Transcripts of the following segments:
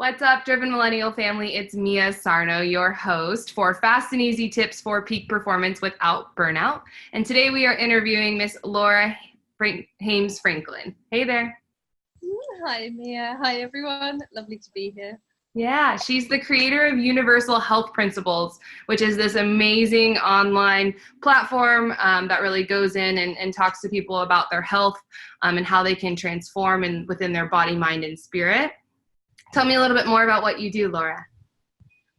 What's up, Driven Millennial family? It's Mia Sarno, your host for Fast and Easy Tips for Peak Performance Without Burnout. And today we are interviewing Miss Laura Hames Franklin. Hey there. Hi, Mia. Hi, everyone. Lovely to be here. Yeah, she's the creator of Universal Health Principles, which is this amazing online platform that really goes in and talks to people about their health and how they can transform within their body, mind, and spirit. Tell me a little bit more about what you do, Laura.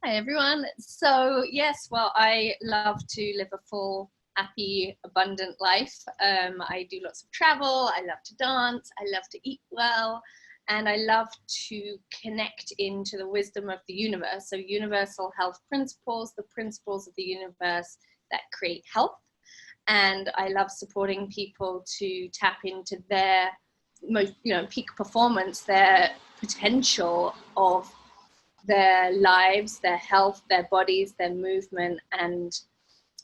Hi, everyone. So, yes, I love to live a full, happy, abundant life. I do lots of travel. I love to dance. I love to eat well. And I love to connect into the wisdom of the universe. So universal health principles, the principles of the universe that create health. And I love supporting people to tap into their most, peak performance, their potential of their lives, their health, their bodies, their movement, and,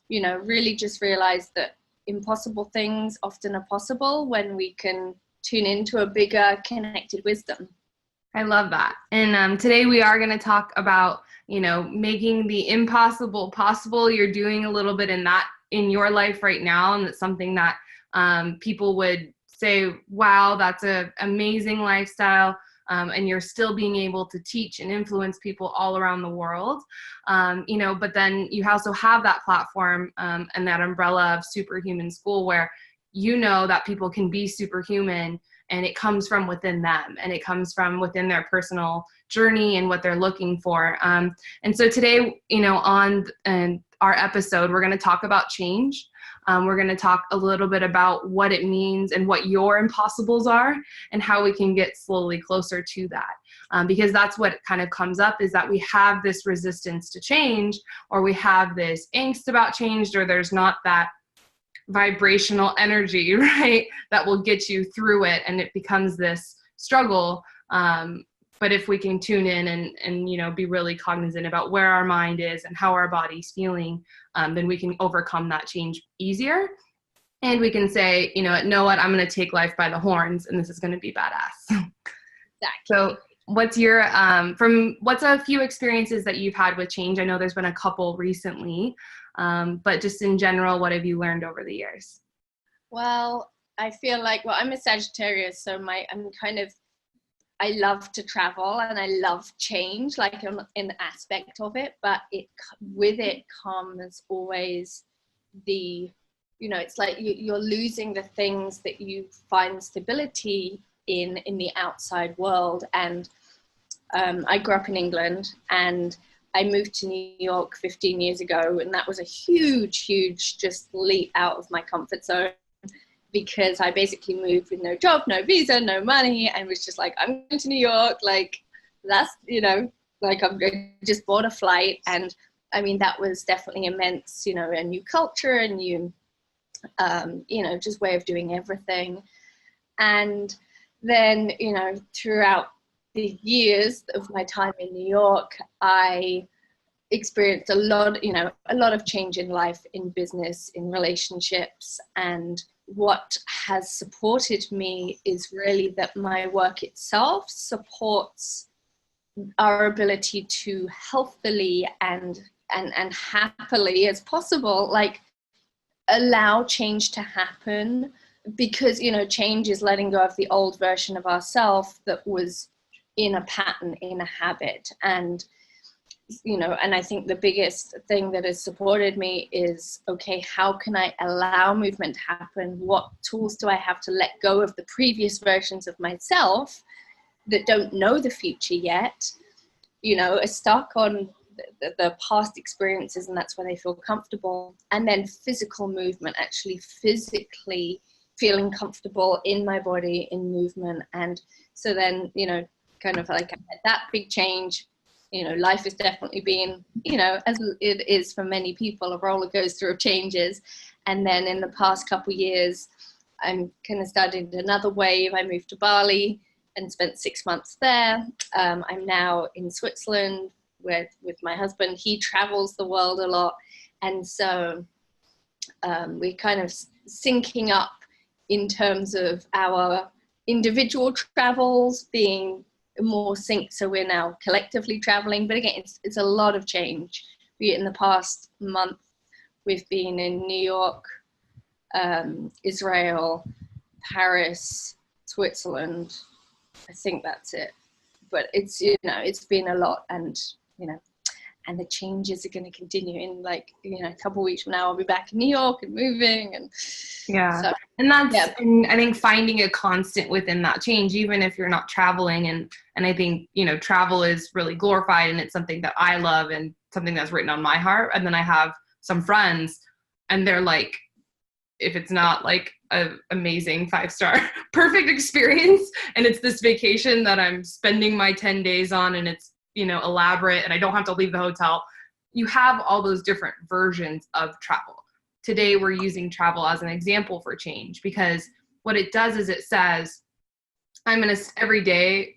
really just realize that impossible things often are possible when we can tune into a bigger connected wisdom. I love that. And today we are going to talk about, making the impossible possible. You're doing a little bit in your life right now. And it's something that people would say, wow, that's an amazing lifestyle. And you're still being able to teach and influence people all around the world. But then you also have that platform and that umbrella of Superhuman School where that people can be superhuman, and it comes from within them, and it comes from within their personal journey and what they're looking for. And so today, on our episode, we're going to talk about change. We're going to talk a little bit about what it means and what your impossibles are and how we can get slowly closer to that. Because that's what kind of comes up, is that we have this resistance to change, or we have this angst about change, or there's not that vibrational energy, right, that will get you through it, and it becomes this struggle. But if we can tune in and be really cognizant about where our mind is and how our body's feeling, then we can overcome that change easier. And we can say, know what, I'm going to take life by the horns, and this is going to be badass. Exactly. So what's what's a few experiences that you've had with change? I know there's been a couple recently, but just in general, what have you learned over the years? Well, I feel like, I'm a Sagittarius, so I love to travel and I love change, like in the aspect of it, but with it comes always it's like you're losing the things that you find stability in the outside world. And I grew up in England, and I moved to New York 15 years ago, and that was a huge just leap out of my comfort zone, because I basically moved with no job, no visa, no money, and was just like, I'm going to New York, like that's, I just bought a flight. And I mean, that was definitely immense, a new culture, a new, just way of doing everything. And then, throughout the years of my time in New York, I experienced a lot of change in life, in business, in relationships. And what has supported me is really that my work itself supports our ability to healthily and happily as possible, like, allow change to happen. Because, change is letting go of the old version of ourselves that was in a pattern, in a habit. And and I think the biggest thing that has supported me is, okay, how can I allow movement to happen? What tools do I have to let go of the previous versions of myself that don't know the future yet, are stuck on the past experiences, and that's where they feel comfortable. And then physical movement, actually physically feeling comfortable in my body, in movement. And so then, kind of like that big change. Life has definitely been, as it is for many people, a roller coaster of changes. And then in the past couple of years, I'm kind of started another wave. I moved to Bali and spent 6 months there. I'm now in Switzerland with my husband. He travels the world a lot. And so we're kind of syncing up in terms of our individual travels, being more sync. So we're now collectively traveling. But again, it's a lot of change. In the past month, we've been in New York, Israel, Paris, Switzerland. I think that's it. But it's, it's been a lot, and and the changes are going to continue. In a couple of weeks from now, I'll be back in New York and moving, and yeah. And that's, and I think finding a constant within that change, even if you're not traveling. And I think, travel is really glorified, and it's something that I love and something that's written on my heart. And then I have some friends, and they're like, if it's not like an amazing 5-star perfect experience, and it's this vacation that I'm spending my 10 days on, and it's, elaborate, and I don't have to leave the hotel. You have all those different versions of travel. Today, we're using travel as an example for change, because what it does is it says, every day,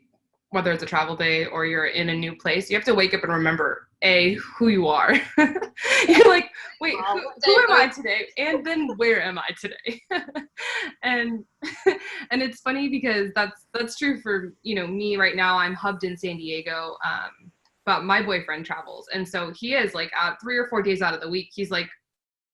whether it's a travel day or you're in a new place, you have to wake up and remember, who you are. You're like, wait, who am I today? And then where am I today? and it's funny because that's true for, me right now. I'm hubbed in San Diego, but my boyfriend travels. And so he is like 3 or 4 days out of the week. He's like,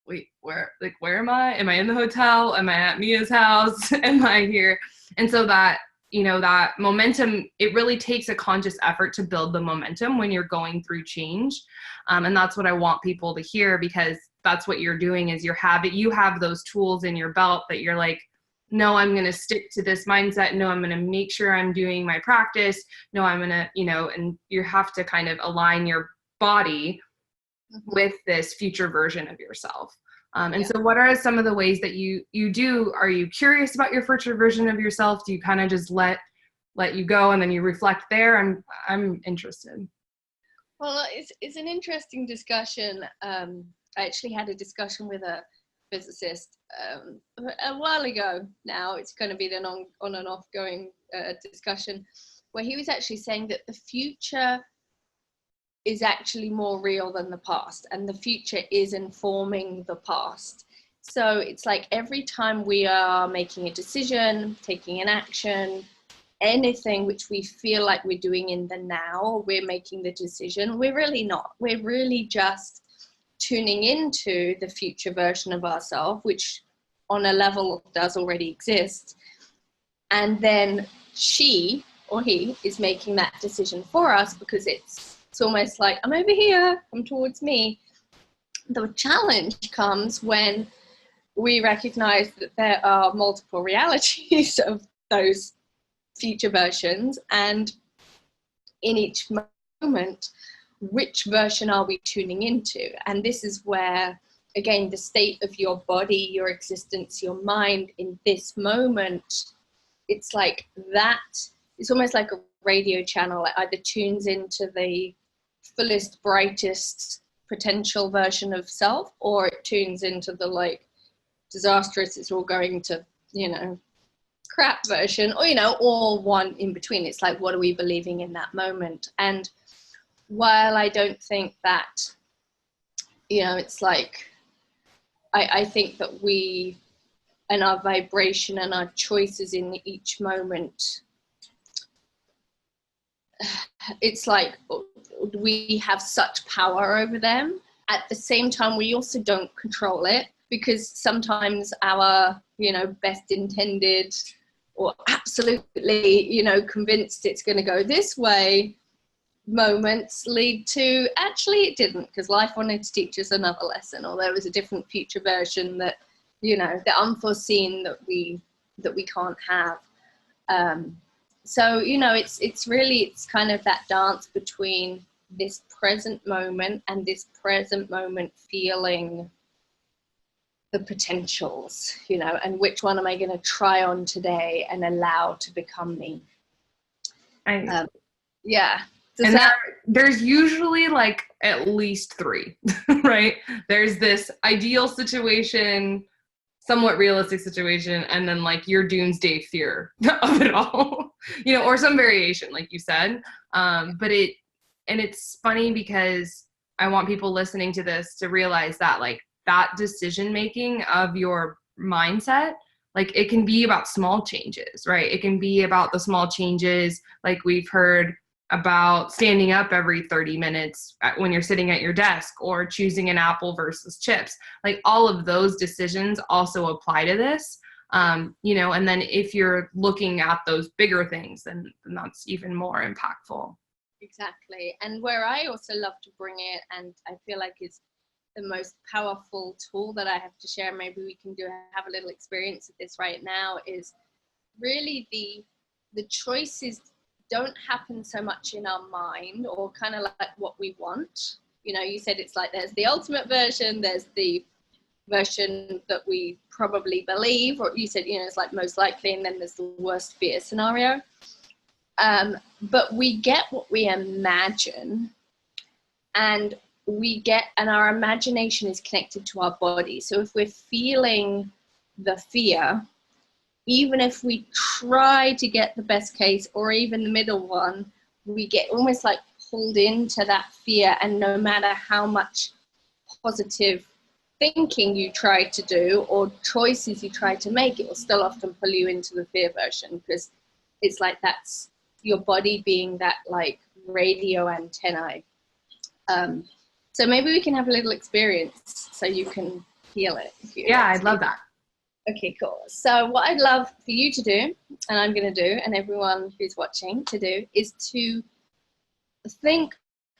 wait, where am I? Am I in the hotel? Am I at Mia's house? Am I here? And so that, that momentum, it really takes a conscious effort to build the momentum when you're going through change. And that's what I want people to hear, because that's what you're doing is you have those tools in your belt that you're like, no, I'm going to stick to this mindset. No, I'm going to make sure I'm doing my practice. No, I'm going to, and you have to kind of align your body with this future version of yourself. So what are some of the ways that you do? Are you curious about your future version of yourself? Do you kind of just let you go and then you reflect there? I'm interested. Well, it's an interesting discussion. I actually had a discussion with a physicist a while ago now. It's going to be an on and off going discussion, where he was actually saying that the future is actually more real than the past, and the future is informing the past. So it's like every time we are making a decision, taking an action, anything which we feel like we're doing in the now, we're making the decision. We're really not. We're really just tuning into the future version of ourselves, which on a level does already exist. And then she or he is making that decision for us, because it's almost like, I'm over here, come towards me. The challenge comes when we recognize that there are multiple realities of those future versions, and in each moment, which version are we tuning into? And this is where, again, the state of your body, your existence, your mind in this moment, it's like that. It's almost like a radio channel. It either tunes into the fullest, brightest potential version of self, or it tunes into the disastrous, it's all going to, crap version, or, or one in between. It's like, what are we believing in that moment? And while I don't think that, it's like, I think that we and our vibration and our choices in each moment, it's like we have such power over them. At the same time, we also don't control it, because sometimes our, best intended or absolutely, convinced it's going to go this way moments lead to, actually it didn't, because life wanted to teach us another lesson, or there was a different future version that, the unforeseen that we can't have. So, it's really, it's kind of that dance between this present moment and this present moment feeling the potentials, and which one am I going to try on today and allow to become me? Yeah. And there's usually like at least 3, right? There's this ideal situation, somewhat realistic situation, and then like your doomsday fear of it all, or some variation, like you said. But it's funny, because I want people listening to this to realize that like that decision making of your mindset like it can be about small changes, right? It can be about the small changes, like we've heard about standing up every 30 minutes when you're sitting at your desk, or choosing an apple versus chips. Like all of those decisions also apply to this. You know, and then if you're looking at those bigger things, then that's even more impactful. Exactly. And where I also love to bring it, and I feel like is the most powerful tool that I have to share, maybe we can have a little experience of this right now, is really the choices don't happen so much in our mind, or kind of like what we want. You know, you said it's like there's the ultimate version, there's the version that we probably believe, or you said, you know, it's like most likely, and then there's the worst fear scenario. But we get what we imagine, and our imagination is connected to our body. So if we're feeling the fear, even if we try to get the best case or even the middle one, we get almost like pulled into that fear. And no matter how much positive thinking you try to do or choices you try to make, it will still often pull you into the fear version, because it's like that's your body being that like radio antennae. So maybe we can have a little experience so you can feel it. Yeah, I'd love that. Okay, cool. So what I'd love for you to do, and I'm going to do, and everyone who's watching to do, is to think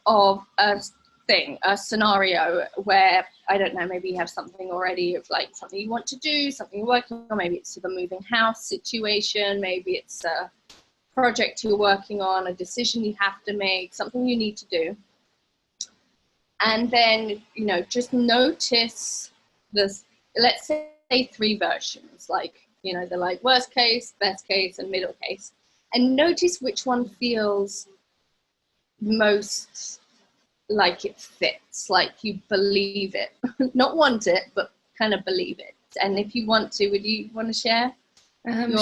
of a scenario where, I don't know, maybe you have something already of like something you want to do, something you're working on, maybe it's the moving house situation, maybe it's a project you're working on, a decision you have to make, something you need to do. And then, you know, just notice this, let's say 3 versions, like, you know, the like worst case, best case, and middle case, and notice which one feels most like it fits, like you believe it, not want it, but kind of believe it. And if you want to, would you want to share?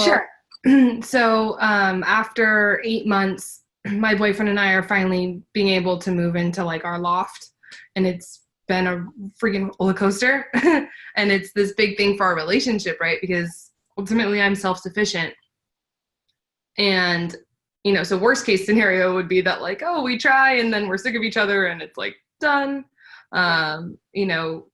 Sure. So after 8 months, my boyfriend and I are finally being able to move into like our loft, and it's been a freaking roller coaster. And it's this big thing for our relationship, right? Because ultimately I'm self-sufficient. And, you know, so worst case scenario would be that like, oh, we try and then we're sick of each other and it's like done. You know,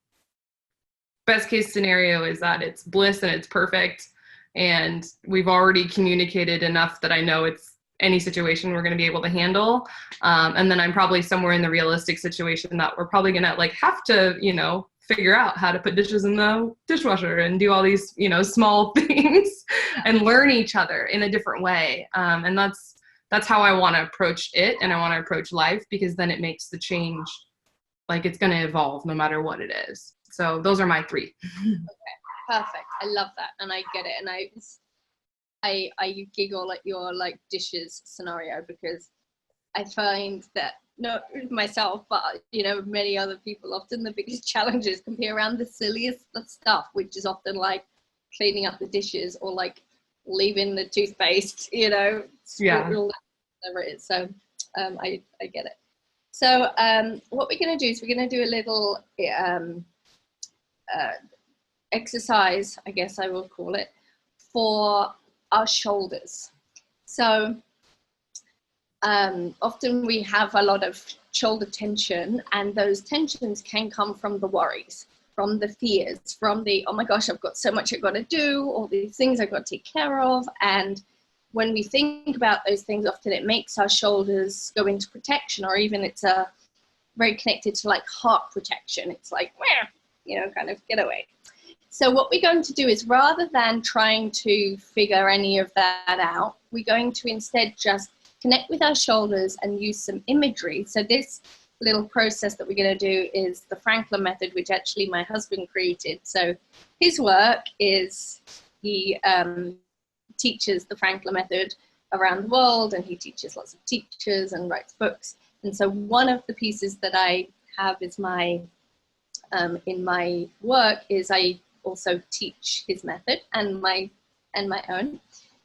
best case scenario is that it's bliss and it's perfect. And we've already communicated enough that I know it's any situation we're going to be able to handle. And then I'm probably somewhere in the realistic situation that we're probably going to like have to, you know, figure out how to put dishes in the dishwasher and do all these, you know, small things and learn each other in a different way. And that's how I want to approach it. And I want to approach life, because then it makes the change, like it's going to evolve no matter what it is. So those are my 3. Okay, perfect. I love that. And I get it. And I giggle at your like dishes scenario, because I find that, not myself, but you know, many other people, often the biggest challenges can be around the silliest of stuff, which is often like cleaning up the dishes or like leaving the toothpaste, you know, whatever it is. So I get it. So what we're going to do is we're going to do a little exercise, I guess I will call it, for our shoulders. So often we have a lot of shoulder tension, and those tensions can come from the worries, from the fears, from the, oh my gosh, I've got so much I've got to do, all these things I've got to take care of. And when we think about those things, often it makes our shoulders go into protection, or even it's very connected to like heart protection. It's like, you know, kind of get away. So what we're going to do is, rather than trying to figure any of that out, we're going to instead just connect with our shoulders and use some imagery. So this little process that we're going to do is the Franklin method, which actually my husband created. So his work is he teaches the Franklin method around the world, and he teaches lots of teachers and writes books. And so one of the pieces that I have is my in my work is I also teach his method and my own.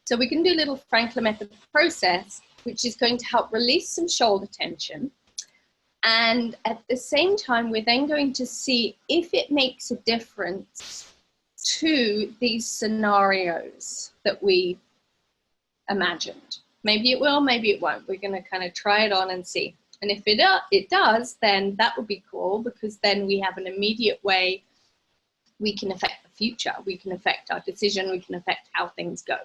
So we can do a little Franklin method process, which is going to help release some shoulder tension. And at the same time, we're then going to see if it makes a difference to these scenarios that we imagined. Maybe it will, maybe it won't. We're going to kind of try it on and see. And if it does, then that would be cool, because then we have an immediate way we can affect the future. We can affect our decision. We can affect how things go.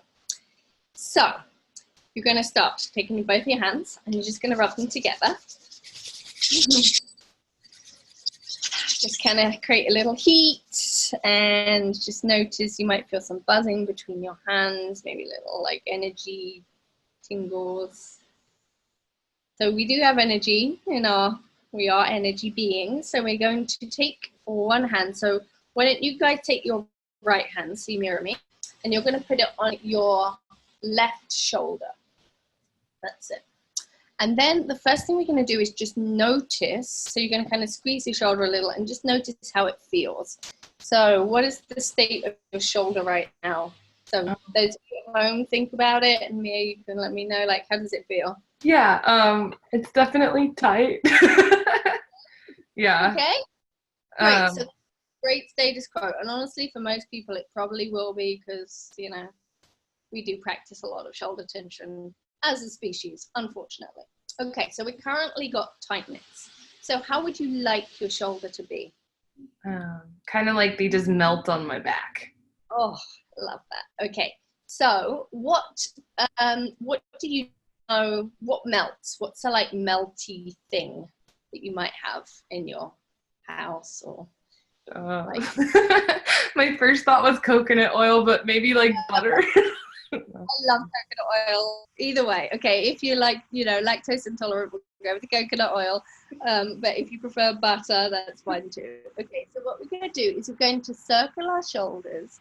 So you're going to start taking both your hands and you're just going to rub them together. Just kind of create a little heat, and just notice you might feel some buzzing between your hands, maybe little like energy tingles. So we do have energy we are energy beings. So we're going to take one hand. So why don't you guys take your right hand, so you mirror me, and you're going to put it on your left shoulder. That's it. And then the first thing we're going to do is just notice. So you're going to kind of squeeze your shoulder a little and just notice how it feels. So what is the state of your shoulder right now? So those of you at home, think about it, and maybe you can let me know, like, how does it feel? Yeah, it's definitely tight. Yeah. Okay. Great. So great status quo. And honestly, for most people, it probably will be, because, we do practice a lot of shoulder tension as a species, unfortunately. Okay, so we currently got tightness. So how would you like your shoulder to be? Kind of like they just melt on my back. Oh, love that. Okay, so what do you know, what melts? What's a like melty thing that you might have in your house? Or my first thought was coconut oil, but maybe like butter. I love coconut oil. Either way, okay, if you like, lactose intolerant, we'll go with the coconut oil. But if you prefer butter, that's fine too. Okay, so what we're going to do is we're going to circle our shoulders,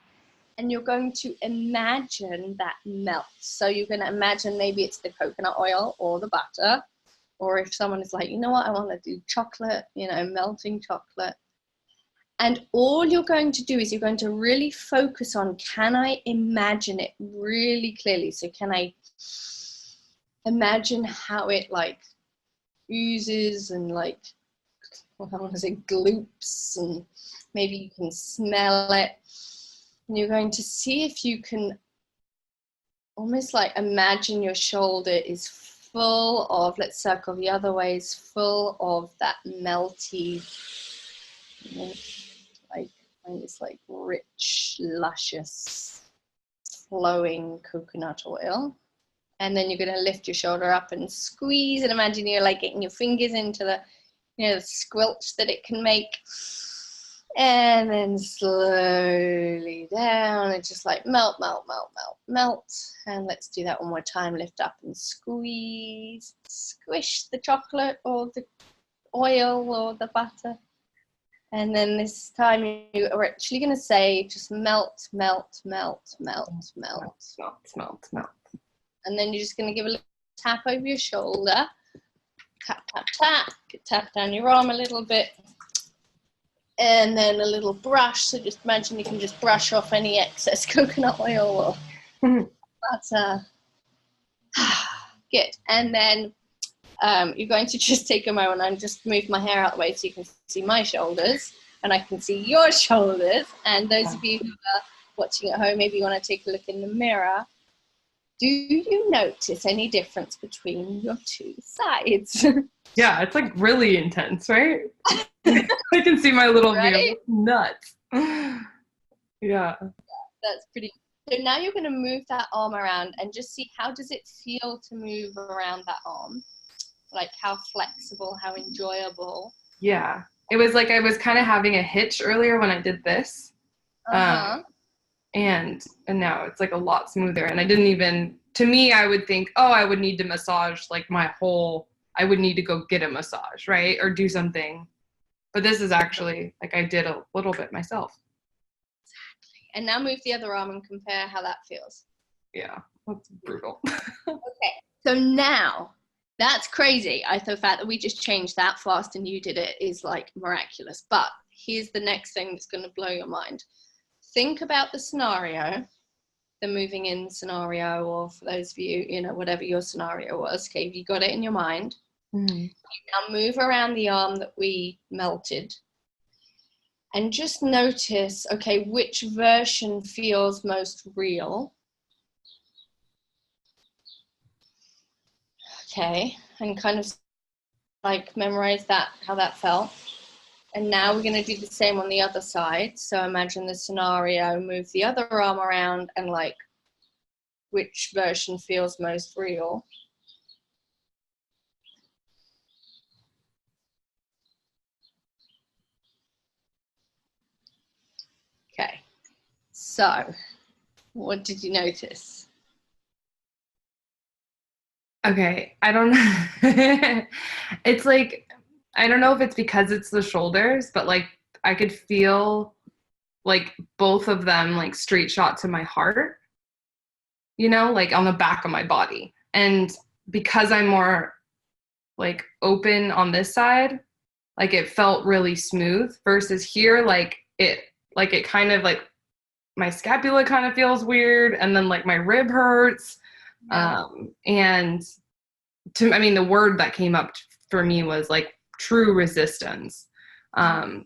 and you're going to imagine that melt. So you're going to imagine maybe it's the coconut oil or the butter, or if someone is like, you know what, I want to do chocolate, melting chocolate. And all you're going to do is you're going to really focus on, can I imagine it really clearly? So can I imagine how it like oozes and like, I want to say gloops, and maybe you can smell it. And you're going to see if you can almost like imagine your shoulder is full of, let's circle the other ways, full of that melty, like this like rich, luscious, flowing coconut oil. And then you're going to lift your shoulder up and squeeze, and imagine you're like getting your fingers into the, the squelch that it can make. And then slowly down, and just like melt, melt, melt, melt, melt. And let's do that one more time. Lift up and squeeze, squish the chocolate or the oil or the butter. And then this time you're actually going to say just melt, melt, melt, melt, melt. Melt, melt, melt. And then you're just going to give a little tap over your shoulder. Tap, tap, tap. Tap down your arm a little bit. And then a little brush. So just imagine you can just brush off any excess coconut oil or butter. Good. And then you're going to just take a moment and just move my hair out of the way so you can see my shoulders and I can see your shoulders. And those of you who are watching at home, maybe you want to take a look in the mirror. Do you notice any difference between your two sides? Yeah, it's like really intense, right? I can see my little right? Nuts. Yeah. That's pretty. So now you're going to move that arm around and just see, how does it feel to move around that arm? Like how flexible, how enjoyable. Yeah. It was like I was kind of having a hitch earlier when I did this. And now it's like a lot smoother. And I didn't even, to me, I would think, oh, I would need to massage like I would need to go get a massage, right? Or do something. But this is actually, like I did a little bit myself. Exactly. And now move the other arm and compare how that feels. Yeah, that's brutal. Okay, so now, that's crazy. The fact that we just changed that fast and you did it is like miraculous. But here's the next thing that's going to blow your mind. Think about the scenario, the moving in scenario, or for those of you, whatever your scenario was. Okay, you got it in your mind. Mm-hmm. Now move around the arm that we melted. And just notice, okay, which version feels most real. Okay, and kind of like memorize that, how that felt. And now we're going to do the same on the other side. So imagine the scenario, move the other arm around, and like which version feels most real. Okay, so what did you notice? Okay, I don't know. It's like, I don't know if it's because it's the shoulders, but like I could feel like both of them like straight shot to my heart, like on the back of my body. And because I'm more like open on this side, like it felt really smooth versus here, like it kind of like my scapula kind of feels weird and then like my rib hurts. Yeah. And I mean, the word that came up for me was like true resistance,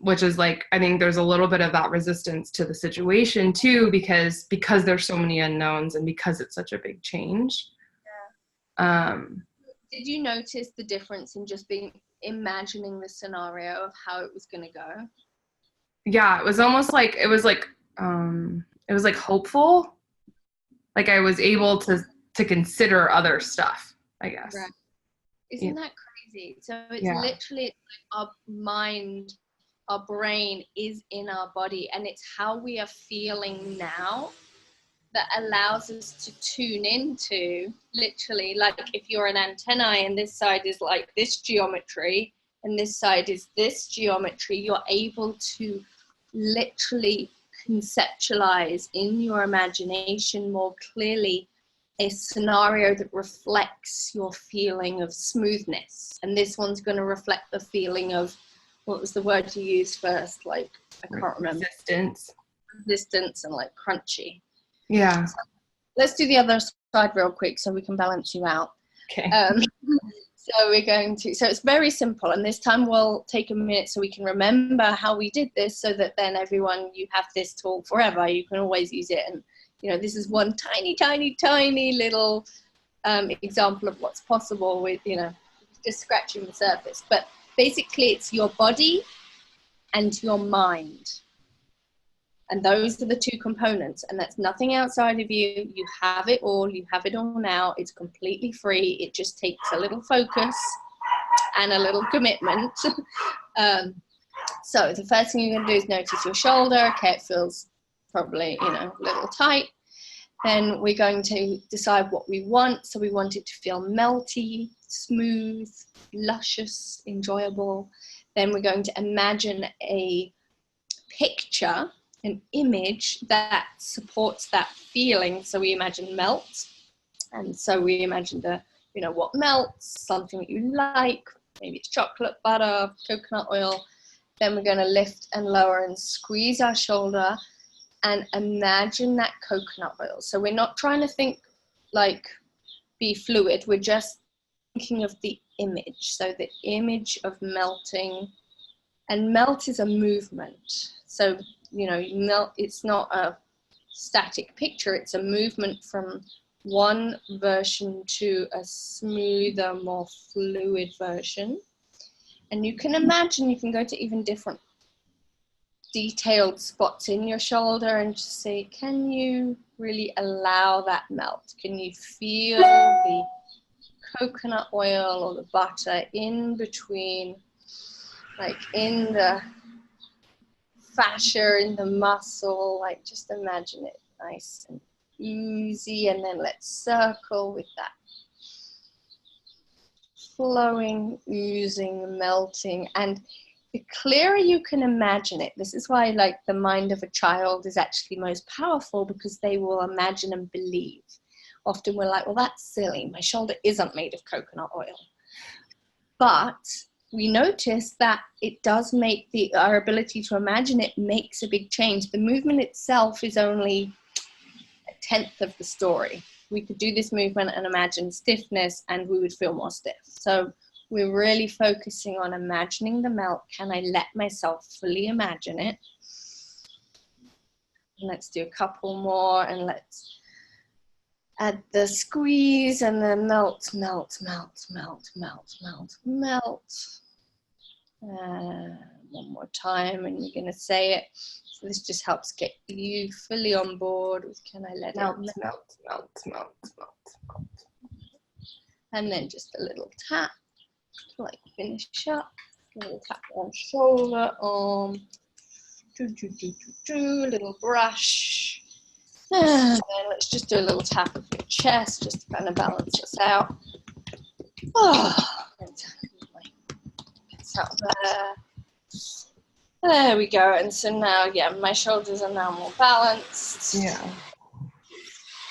which is like, I think there's a little bit of that resistance to the situation too, because there's so many unknowns and because it's such a big change. Did you notice the difference in just imagining the scenario of how it was going to go? Yeah, it was almost like it was like hopeful. Like I was able to consider other stuff, I guess. Right. Isn't that crazy? So it's Yeah. literally like our mind, our brain is in our body, and it's how we are feeling now that allows us to tune into, literally, like if you're an antennae and this side is like this geometry and this side is this geometry, you're able to literally conceptualize in your imagination more clearly a scenario that reflects your feeling of smoothness. And this one's going to reflect the feeling of, what was the word you used first? Like, I can't remember. Resistance and like crunchy. Yeah. So let's do the other side real quick so we can balance you out. Okay. So we're going to, so it's very simple, and this time we'll take a minute so we can remember how we did this, so that then everyone, you have this tool forever, you can always use it. And this is one tiny little example of what's possible with just scratching the surface. But basically it's your body and your mind, and those are the two components, and that's nothing outside of you. You have it all now. It's completely free. It just takes a little focus and a little commitment. So the first thing you're going to do is notice your shoulder. Okay, it feels probably a little tight. Then we're going to decide what we want. So we want it to feel melty, smooth, luscious, enjoyable. Then we're going to imagine a picture, an image that supports that feeling. So we imagine melt, and so we imagine what melts, something that you like. Maybe it's chocolate, butter, coconut oil. Then we're going to lift and lower and squeeze our shoulder and imagine that coconut oil. So we're not trying to think like be fluid. We're just thinking of the image. So the image of melting, and melt is a movement. So melt, it's not a static picture, it's a movement from one version to a smoother, more fluid version. And you can imagine, you can go to even different detailed spots in your shoulder and just say, can you really allow that melt? Can you feel the coconut oil or the butter in between, like in the fascia, in the muscle? Like, just imagine it nice and easy, and then let's circle with that flowing, oozing, melting. And the clearer you can imagine it, this is why like the mind of a child is actually most powerful, because they will imagine and believe. Often we're like, well, that's silly, my shoulder isn't made of coconut oil. But we notice that it does make our ability to imagine it makes a big change. The movement itself is only a tenth of the story. We could do this movement and imagine stiffness and we would feel more stiff. So we're really focusing on imagining the melt. Can I let myself fully imagine it? Let's do a couple more, and let's add the squeeze and the melt, melt, melt, melt, melt, melt, melt. One more time, and you're going to say it. So this just helps get you fully on board with, can I let Melt, it melt, melt, melt, melt, melt. And then just a little tap, like finish up. A little tap on shoulder, arm, little brush. And then let's just do a little tap of your chest, just to kind of balance us out. Oh, it's out there. There we go. And so now, yeah, my shoulders are now more balanced. Yeah.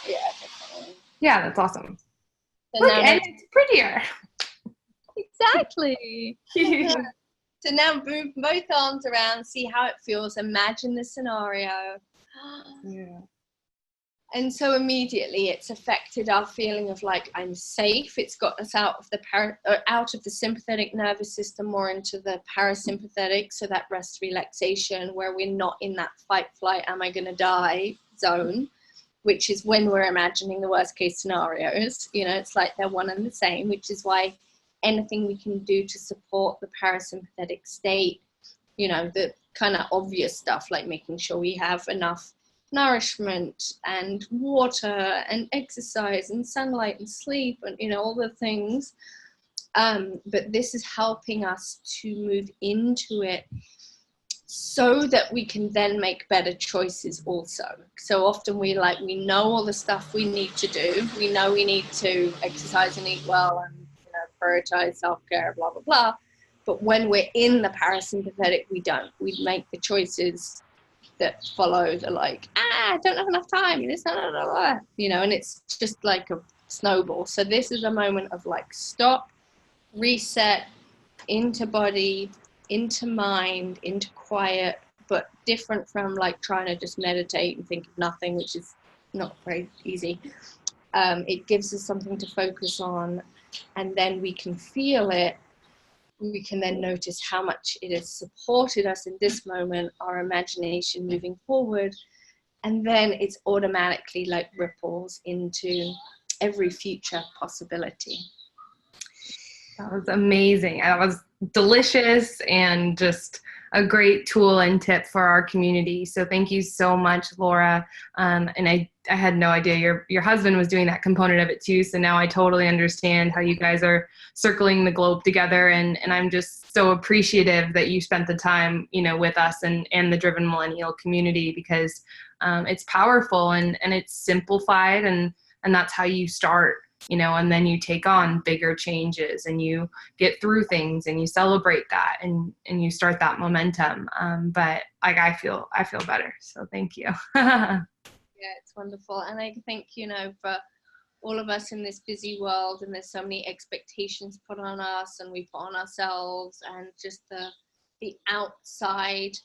Yeah, definitely. Yeah, that's awesome. So Look, now and it's prettier. Exactly. So now move both arms around, see how it feels. Imagine the scenario. Yeah. And so immediately it's affected our feeling of like, I'm safe. It's got us out of the sympathetic nervous system, more into the parasympathetic. So that rest, relaxation, where we're not in that fight, flight, am I going to die zone, which is when we're imagining the worst case scenarios. You know, it's like they're one and the same, which is why anything we can do to support the parasympathetic state, you know, the kind of obvious stuff, like making sure we have enough nourishment and water and exercise and sunlight and sleep and, you know, all the things. But this is helping us to move into it so that we can then make better choices also. So often we know all the stuff we need to do. We know we need to exercise and eat well and, you know, prioritize self-care, blah, blah, blah. But when we're in the parasympathetic, we don't. We make the choices that follow the like, I don't have enough time, you know, and it's just like a snowball. So this is a moment of like stop, reset, into body, into mind, into quiet, but different from like trying to just meditate and think of nothing, which is not very easy. It gives us something to focus on, and then we can feel it. We can then notice how much it has supported us in this moment, our imagination moving forward, and then it's automatically like ripples into every future possibility. That was amazing. That was delicious and just a great tool and tip for our community. So thank you so much, Laura. And I had no idea your husband was doing that component of it too. So now I totally understand how you guys are circling the globe together. And I'm just so appreciative that you spent the time, you know, with us and the Driven Millennial community, because it's powerful and it's simplified, and that's how you start. You know, and then you take on bigger changes and you get through things and you celebrate that and you start that momentum. But like, I feel better. So thank you. Yeah, it's wonderful. And I think, you know, for all of us in this busy world, and there's so many expectations put on us and we put on ourselves, and just the outside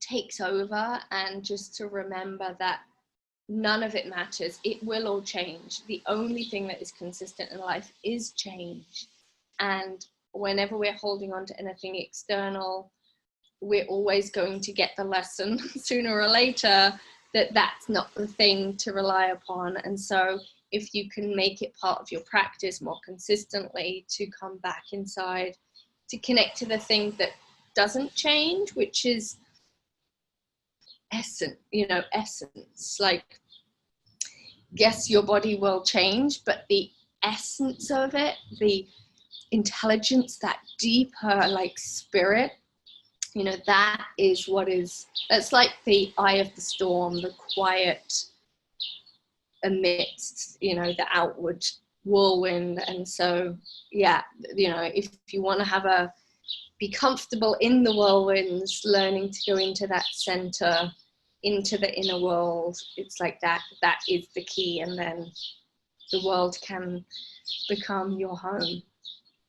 takes over, and just to remember that none of it matters. It will all change. The only thing that is consistent in life is change. And whenever we're holding on to anything external, we're always going to get the lesson sooner or later that that's not the thing to rely upon. And so if you can make it part of your practice more consistently, to come back inside, to connect to the thing that doesn't change, which is essence, like, yes, your body will change, but the essence of it, the intelligence, that deeper like spirit, you know, that is that's like the eye of the storm, the quiet amidst, you know, the outward whirlwind. And so, yeah, you know, if you want to be comfortable in the whirlwinds, learning to go into that center, into the inner world, it's like that is the key, and then the world can become your home.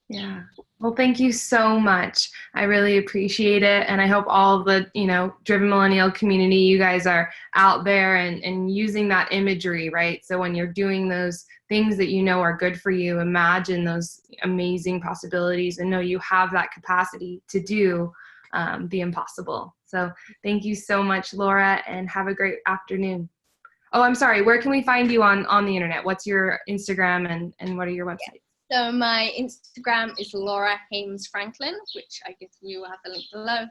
Yeah. Well, thank you so much. I really appreciate it. And I hope all the, you know, Driven Millennial community, you guys are out there and using that imagery, right? So when you're doing those things that you know are good for you, imagine those amazing possibilities and know you have that capacity to do the impossible. So thank you so much, Laura, and have a great afternoon. Oh, I'm sorry. Where can we find you on the internet? What's your Instagram and what are your websites? So my Instagram is Laura Hames Franklin, which I guess we will have the link below.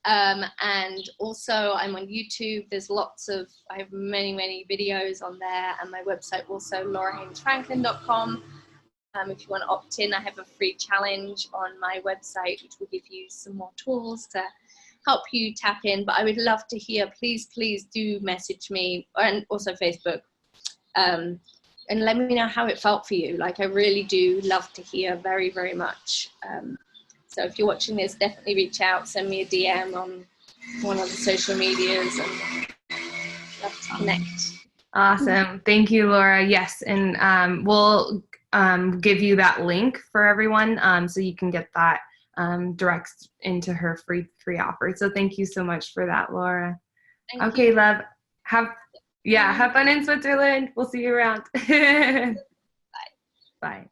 And also I'm on YouTube. There's I have many videos on there, and my website also laurahamesfranklin.com. If you want to opt in, I have a free challenge on my website, which will give you some more tools to help you tap in. But I would love to hear, please do message me, and also Facebook, and let me know how it felt for you. Like, I really do love to hear very much. So if you're watching this, definitely reach out, send me a DM on one of the social medias, and love to connect. Awesome. Thank you, Laura. Yes, and we'll give you that link for everyone, so you can get that direct into her free offer. So thank you so much for that, Laura. Okay, love. Have fun in Switzerland. We'll see you around. Bye. Bye.